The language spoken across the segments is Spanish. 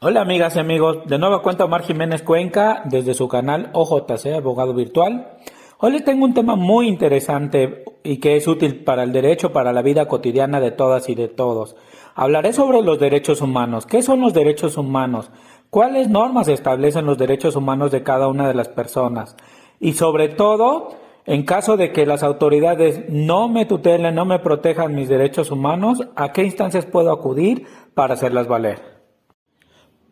Hola amigas y amigos, de nuevo cuenta Omar Jiménez Cuenca desde su canal OJC Abogado Virtual. Hoy les tengo un tema muy interesante y que es útil para el derecho, para la vida cotidiana de todas y de todos. Hablaré sobre los derechos humanos. ¿Qué son los derechos humanos? ¿Cuáles normas establecen los derechos humanos de cada una de las personas? Y sobre todo, en caso de que las autoridades no me tutelen, no me protejan mis derechos humanos, ¿a qué instancias puedo acudir para hacerlas valer?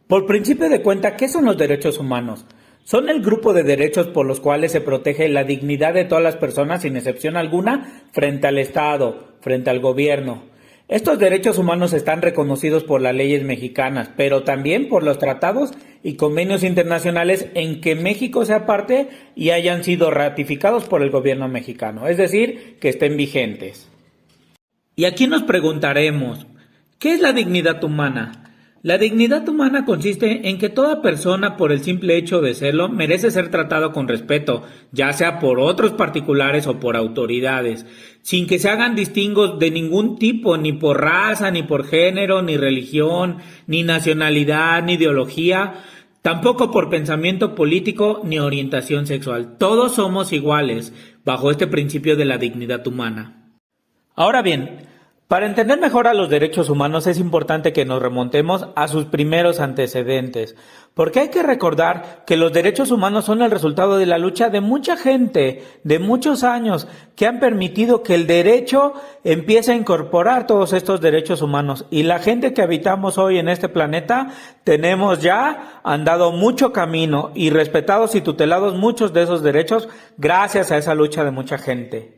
Por principio de cuenta, ¿qué son los derechos humanos? Son el grupo de derechos por los cuales se protege la dignidad de todas las personas sin excepción alguna frente al Estado, frente al gobierno. Estos derechos humanos están reconocidos por las leyes mexicanas, pero también por los tratados y convenios internacionales en que México sea parte y hayan sido ratificados por el gobierno mexicano, es decir, que estén vigentes. Y aquí nos preguntaremos, ¿qué es la dignidad humana? La dignidad humana consiste en que toda persona, por el simple hecho de serlo, merece ser tratado con respeto, ya sea por otros particulares o por autoridades, sin que se hagan distingos de ningún tipo, ni por raza, ni por género, ni religión, ni nacionalidad, ni ideología, tampoco por pensamiento político ni orientación sexual. Todos somos iguales, bajo este principio de la dignidad humana. Ahora bien, para entender mejor a los derechos humanos es importante que nos remontemos a sus primeros antecedentes, porque hay que recordar que los derechos humanos son el resultado de la lucha de mucha gente, de muchos años, que han permitido que el derecho empiece a incorporar todos estos derechos humanos. Y la gente que habitamos hoy en este planeta tenemos ya andado mucho camino y respetados y tutelados muchos de esos derechos gracias a esa lucha de mucha gente.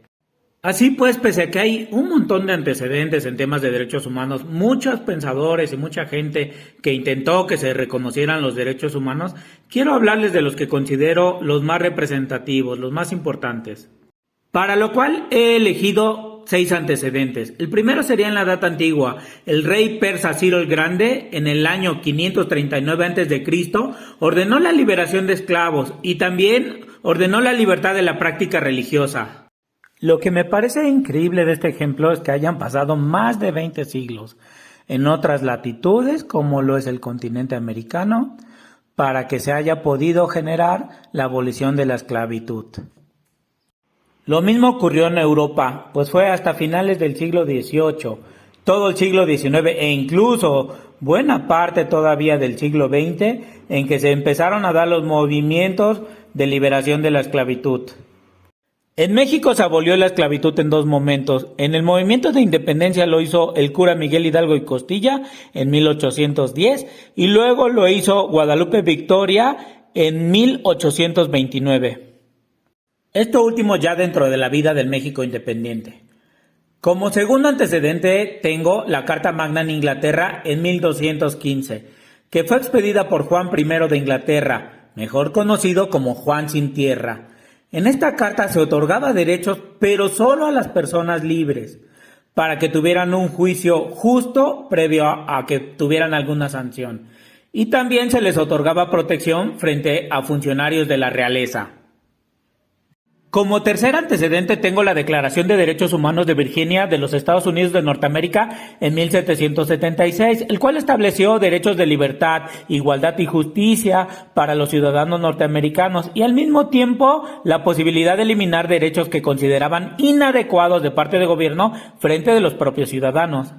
Así pues, pese a que hay un montón de antecedentes en temas de derechos humanos, muchos pensadores y mucha gente que intentó que se reconocieran los derechos humanos, quiero hablarles de los que considero los más representativos, los más importantes. Para lo cual he elegido 6 antecedentes. El primero sería en la Edad Antigua. El rey persa Ciro el Grande, en el año 539 a.C., ordenó la liberación de esclavos y también ordenó la libertad de la práctica religiosa. Lo que me parece increíble de este ejemplo es que hayan pasado más de 20 siglos en otras latitudes, como lo es el continente americano, para que se haya podido generar la abolición de la esclavitud. Lo mismo ocurrió en Europa, pues fue hasta finales del siglo XVIII, todo el siglo XIX e incluso buena parte todavía del siglo XX en que se empezaron a dar los movimientos de liberación de la esclavitud. En México se abolió la esclavitud en 2 momentos. En el movimiento de independencia lo hizo el cura Miguel Hidalgo y Costilla en 1810 y luego lo hizo Guadalupe Victoria en 1829. Esto último ya dentro de la vida del México independiente. Como segundo antecedente tengo la Carta Magna en Inglaterra en 1215, que fue expedida por Juan I de Inglaterra, mejor conocido como Juan sin Tierra. En esta carta se otorgaba derechos, pero solo a las personas libres, para que tuvieran un juicio justo previo a que tuvieran alguna sanción. Y también se les otorgaba protección frente a funcionarios de la realeza. Como tercer antecedente tengo la Declaración de Derechos Humanos de Virginia de los Estados Unidos de Norteamérica en 1776, el cual estableció derechos de libertad, igualdad y justicia para los ciudadanos norteamericanos y al mismo tiempo la posibilidad de eliminar derechos que consideraban inadecuados de parte del gobierno frente de los propios ciudadanos.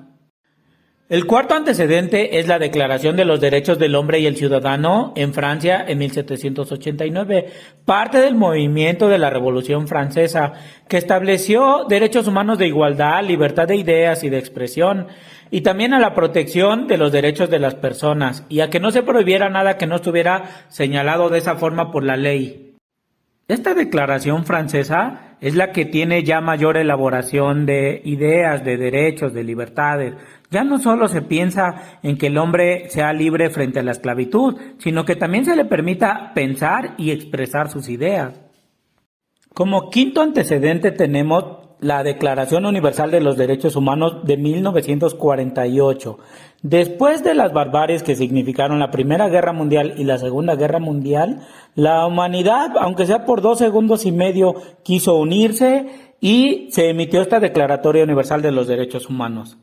El cuarto antecedente es la Declaración de los Derechos del Hombre y el Ciudadano en Francia en 1789, parte del movimiento de la Revolución Francesa, que estableció derechos humanos de igualdad, libertad de ideas y de expresión, y también a la protección de los derechos de las personas, y a que no se prohibiera nada que no estuviera señalado de esa forma por la ley. Esta declaración francesa es la que tiene ya mayor elaboración de ideas, de derechos, de libertades. Ya no solo se piensa en que el hombre sea libre frente a la esclavitud, sino que también se le permita pensar y expresar sus ideas. Como quinto antecedente tenemos la Declaración Universal de los Derechos Humanos de 1948. Después de las barbaries que significaron la Primera Guerra Mundial y la Segunda Guerra Mundial, la humanidad, aunque sea por 2 segundos y medio, quiso unirse y se emitió esta Declaratoria Universal de los Derechos Humanos.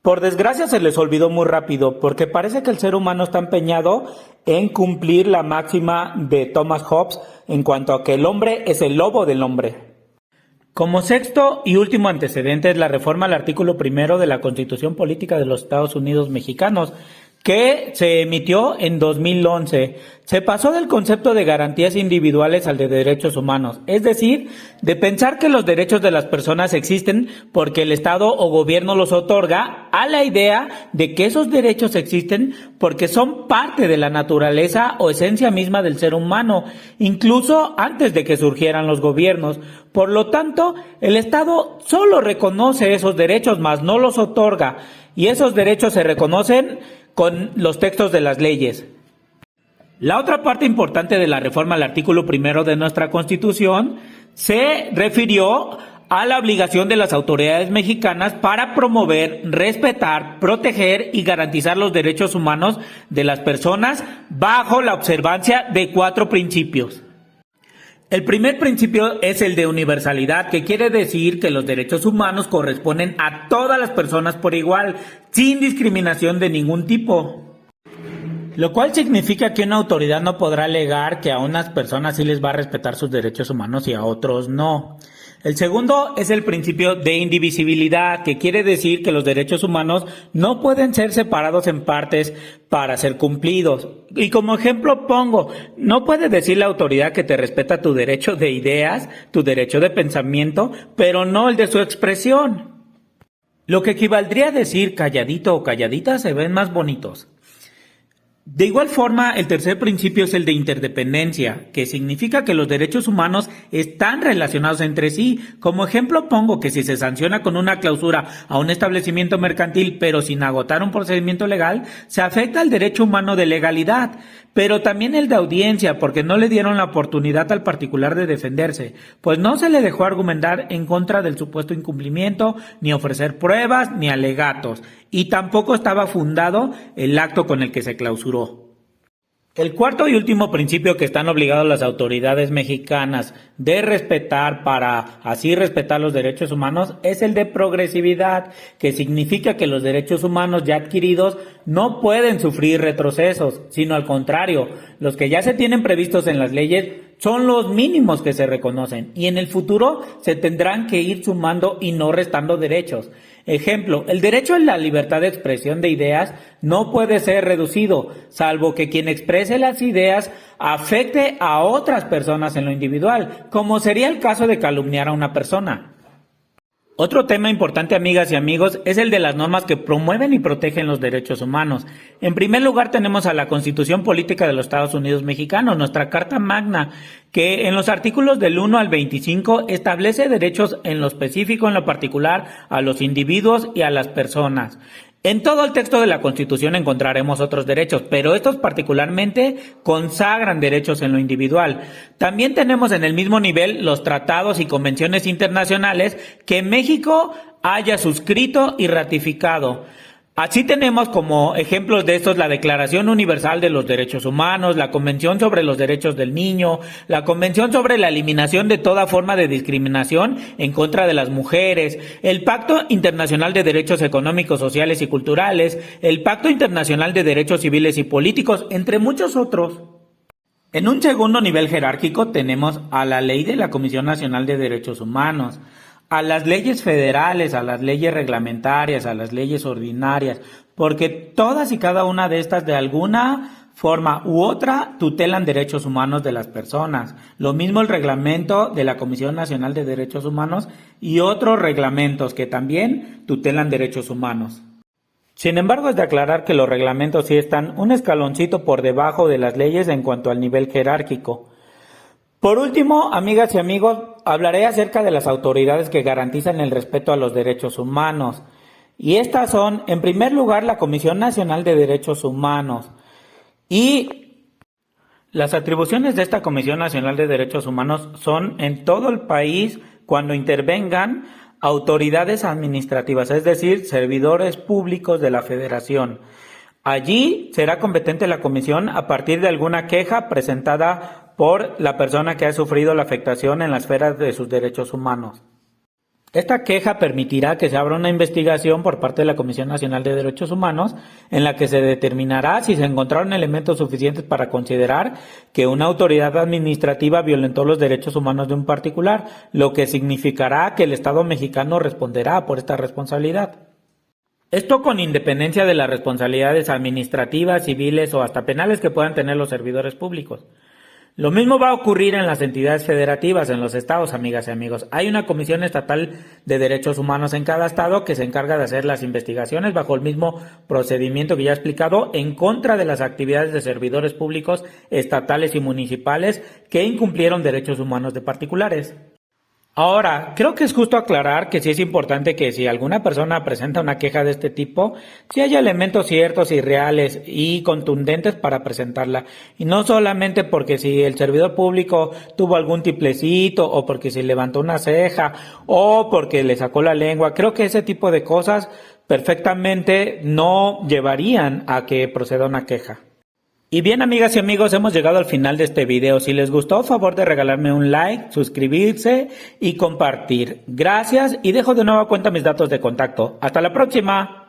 Por desgracia se les olvidó muy rápido, porque parece que el ser humano está empeñado en cumplir la máxima de Thomas Hobbes en cuanto a que el hombre es el lobo del hombre. Como sexto y último antecedente es la reforma al artículo 1 de la Constitución Política de los Estados Unidos Mexicanos, que se emitió en 2011. Se pasó del concepto de garantías individuales al de derechos humanos, es decir, de pensar que los derechos de las personas existen porque el Estado o gobierno los otorga, a la idea de que esos derechos existen porque son parte de la naturaleza o esencia misma del ser humano, incluso antes de que surgieran los gobiernos. Por lo tanto, el Estado solo reconoce esos derechos, mas no los otorga, y esos derechos se reconocen con los textos de las leyes. La otra parte importante de la reforma al artículo 1 de nuestra Constitución se refirió a la obligación de las autoridades mexicanas para promover, respetar, proteger y garantizar los derechos humanos de las personas bajo la observancia de 4 principios. El primer principio es el de universalidad, que quiere decir que los derechos humanos corresponden a todas las personas por igual, sin discriminación de ningún tipo. Lo cual significa que una autoridad no podrá alegar que a unas personas sí les va a respetar sus derechos humanos y a otros no. El segundo es el principio de indivisibilidad, que quiere decir que los derechos humanos no pueden ser separados en partes para ser cumplidos. Y como ejemplo pongo, no puede decir la autoridad que te respeta tu derecho de ideas, tu derecho de pensamiento, pero no el de su expresión. Lo que equivaldría a decir calladito o calladita se ven más bonitos. De igual forma, el tercer principio es el de interdependencia, que significa que los derechos humanos están relacionados entre sí. Como ejemplo pongo que si se sanciona con una clausura a un establecimiento mercantil pero sin agotar un procedimiento legal, se afecta el derecho humano de legalidad, pero también el de audiencia, porque no le dieron la oportunidad al particular de defenderse, pues no se le dejó argumentar en contra del supuesto incumplimiento, ni ofrecer pruebas, ni alegatos, y tampoco estaba fundado el acto con el que se clausuró. El cuarto y último principio que están obligados las autoridades mexicanas de respetar para así respetar los derechos humanos es el de progresividad, que significa que los derechos humanos ya adquiridos no pueden sufrir retrocesos, sino al contrario, los que ya se tienen previstos en las leyes son los mínimos que se reconocen y en el futuro se tendrán que ir sumando y no restando derechos. Ejemplo, el derecho a la libertad de expresión de ideas no puede ser reducido, salvo que quien exprese las ideas afecte a otras personas en lo individual, como sería el caso de calumniar a una persona. Otro tema importante, amigas y amigos, es el de las normas que promueven y protegen los derechos humanos. En primer lugar tenemos a la Constitución Política de los Estados Unidos Mexicanos, nuestra Carta Magna, que en los artículos del 1 al 25 establece derechos en lo específico, en lo particular, a los individuos y a las personas. En todo el texto de la Constitución encontraremos otros derechos, pero estos particularmente consagran derechos en lo individual. También tenemos en el mismo nivel los tratados y convenciones internacionales que México haya suscrito y ratificado. Así tenemos como ejemplos de estos la Declaración Universal de los Derechos Humanos, la Convención sobre los Derechos del Niño, la Convención sobre la Eliminación de toda forma de discriminación en contra de las mujeres, el Pacto Internacional de Derechos Económicos, Sociales y Culturales, el Pacto Internacional de Derechos Civiles y Políticos, entre muchos otros. En un segundo nivel jerárquico tenemos a la Ley de la Comisión Nacional de Derechos Humanos, a las leyes federales, a las leyes reglamentarias, a las leyes ordinarias, porque todas y cada una de estas de alguna forma u otra tutelan derechos humanos de las personas. Lo mismo el reglamento de la Comisión Nacional de Derechos Humanos y otros reglamentos que también tutelan derechos humanos. Sin embargo, es de aclarar que los reglamentos sí están un escaloncito por debajo de las leyes en cuanto al nivel jerárquico. Por último, amigas y amigos, hablaré acerca de las autoridades que garantizan el respeto a los derechos humanos. Y estas son, en primer lugar, la Comisión Nacional de Derechos Humanos. Y las atribuciones de esta Comisión Nacional de Derechos Humanos son en todo el país cuando intervengan autoridades administrativas, es decir, servidores públicos de la Federación. Allí será competente la comisión a partir de alguna queja presentada por la persona que ha sufrido la afectación en la esfera de sus derechos humanos. Esta queja permitirá que se abra una investigación por parte de la Comisión Nacional de Derechos Humanos en la que se determinará si se encontraron elementos suficientes para considerar que una autoridad administrativa violentó los derechos humanos de un particular, lo que significará que el Estado mexicano responderá por esta responsabilidad. Esto con independencia de las responsabilidades administrativas, civiles o hasta penales que puedan tener los servidores públicos. Lo mismo va a ocurrir en las entidades federativas, en los estados, amigas y amigos. Hay una Comisión Estatal de Derechos Humanos en cada estado que se encarga de hacer las investigaciones bajo el mismo procedimiento que ya he explicado en contra de las actividades de servidores públicos estatales y municipales que incumplieron derechos humanos de particulares. Ahora, creo que es justo aclarar que sí es importante que si alguna persona presenta una queja de este tipo, sí haya elementos ciertos y reales y contundentes para presentarla. Y no solamente porque si el servidor público tuvo algún tiplecito o porque se levantó una ceja o porque le sacó la lengua. Creo que ese tipo de cosas perfectamente no llevarían a que proceda una queja. Y bien, amigas y amigos, hemos llegado al final de este video. Si les gustó, favor de regalarme un like, suscribirse y compartir. Gracias y dejo de nueva cuenta mis datos de contacto. ¡Hasta la próxima!